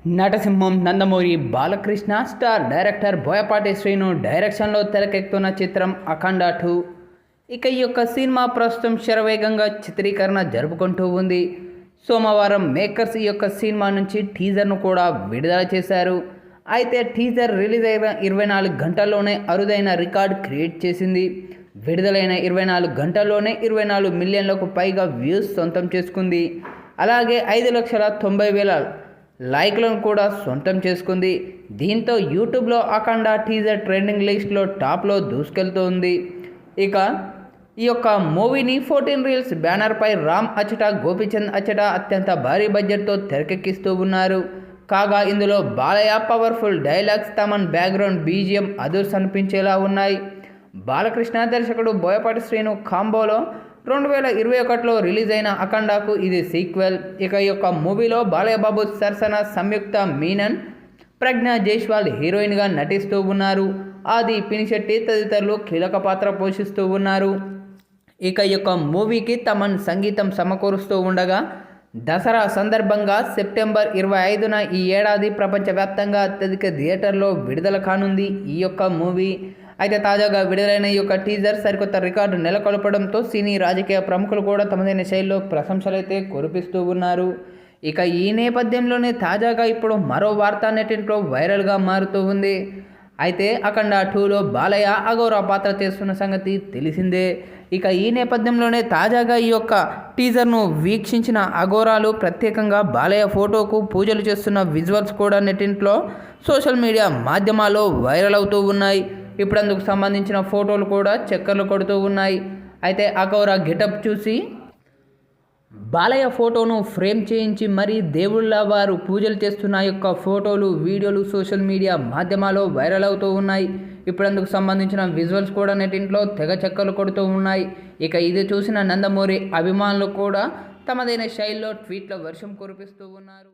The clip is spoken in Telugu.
నటసింహం నందమూరి బాలకృష్ణ స్టార్ డైరెక్టర్ బోయపాటి శ్రీను డైరెక్షన్లో తెరకెక్కుతున్న చిత్రం అఖండ 2. ఇక ఈ యొక్క సినిమా ప్రస్తుతం శరవేగంగా చిత్రీకరణ జరుపుకుంటూ ఉంది. సోమవారం మేకర్స్ ఈ యొక్క సినిమా నుంచి టీజర్ను కూడా విడుదల చేశారు. అయితే టీజర్ రిలీజ్ అయిన 24 గంటల్లోనే అరుదైన రికార్డ్ క్రియేట్ చేసింది. విడుదలైన 24 గంటల్లోనే 24 మిలియన్లకు పైగా వ్యూస్ సొంతం చేసుకుంది. అలాగే 5,90,000 లైక్లను కూడా సొంతం చేసుకుంది. దీంతో యూట్యూబ్లో అఖండ టీజర్ ట్రెండింగ్ లిస్ట్లో టాప్లో దూసుకెళ్తోంది. ఇక ఈ యొక్క మూవీని 14 రీల్స్ బ్యానర్పై రామ్ అచట, గోపీచంద్ అచట అత్యంత భారీ బడ్జెట్తో తెరకెక్కిస్తూ ఉన్నారు. కాగా ఇందులో Balayya powerful dialogues, Thaman background BGM అదుర్స్ అనిపించేలా ఉన్నాయి. బాలకృష్ణ దర్శకుడు బోయపాటి శ్రీను కాంబోలో 2021లో రిలీజ్ అయిన అఖండాకు ఇది సీక్వెల్. ఇక ఈ యొక్క మూవీలో బాలయ్య బాబు సరసన సంయుక్త మీనన్, ప్రజ్ఞా జైస్వాల్ హీరోయిన్గా నటిస్తూ ఉన్నారు. ఆది పినిశెట్టి తదితరులు కీలక పాత్ర పోషిస్తూ ఉన్నారు. ఇక ఈ యొక్క మూవీకి తమన్ సంగీతం సమకూరుస్తూ ఉండగా దసరా సందర్భంగా సెప్టెంబర్ 25న ఈ ఏడాది ప్రపంచవ్యాప్తంగా అత్యధిక థియేటర్లో విడుదల కానుంది ఈ యొక్క మూవీ. అయితే తాజాగా విడుదలైన ఈ యొక్క టీజర్ సరికొత్త రికార్డు నెలకొల్పడంతో సినీ రాజకీయ ప్రముఖులు కూడా తమదైన శైలిలో ప్రశంసలైతే కురిపిస్తూ ఉన్నారు. ఇక ఈ నేపథ్యంలోనే తాజాగా ఇప్పుడు మరో వార్తా నెట్టింట్లో వైరల్గా మారుతూ ఉంది. అయితే అఖండ 2లో బాలయ్య అఘోరా పాత్ర చేస్తున్న సంగతి తెలిసిందే. ఇక ఈ నేపథ్యంలోనే తాజాగా ఈ యొక్క టీజర్ను వీక్షించిన అఘోరాలు ప్రత్యేకంగా బాలయ్య ఫోటోకు పూజలు చేస్తున్న విజువల్స్ కూడా నెట్టింట్లో సోషల్ మీడియా మాధ్యమాల్లో వైరల్ అవుతూ ఉన్నాయి. ఇప్పుడు అందుకు సంబంధించిన ఫోటోలు కూడా చక్కర్లు కొడుతూ ఉన్నాయి. అయితే అఘోరా గెటప్ చూసి బాలయ్య ఫోటోను ఫ్రేమ్ చేయించి మరీ దేవుళ్ళ వారు పూజలు చేస్తున్న యొక్క ఫోటోలు, వీడియోలు సోషల్ మీడియా మాధ్యమాల్లో వైరల్ అవుతూ ఉన్నాయి. ఇప్పుడు అందుకు సంబంధించిన విజువల్స్ కూడా నెట్టింట్లో తెగ చక్కర్లు కొడుతూ ఉన్నాయి. ఇక ఇది చూసిన నందమూరి అభిమానులు కూడా తమదైన శైలిలో ట్వీట్ల వర్షం కురిపిస్తూ ఉన్నారు.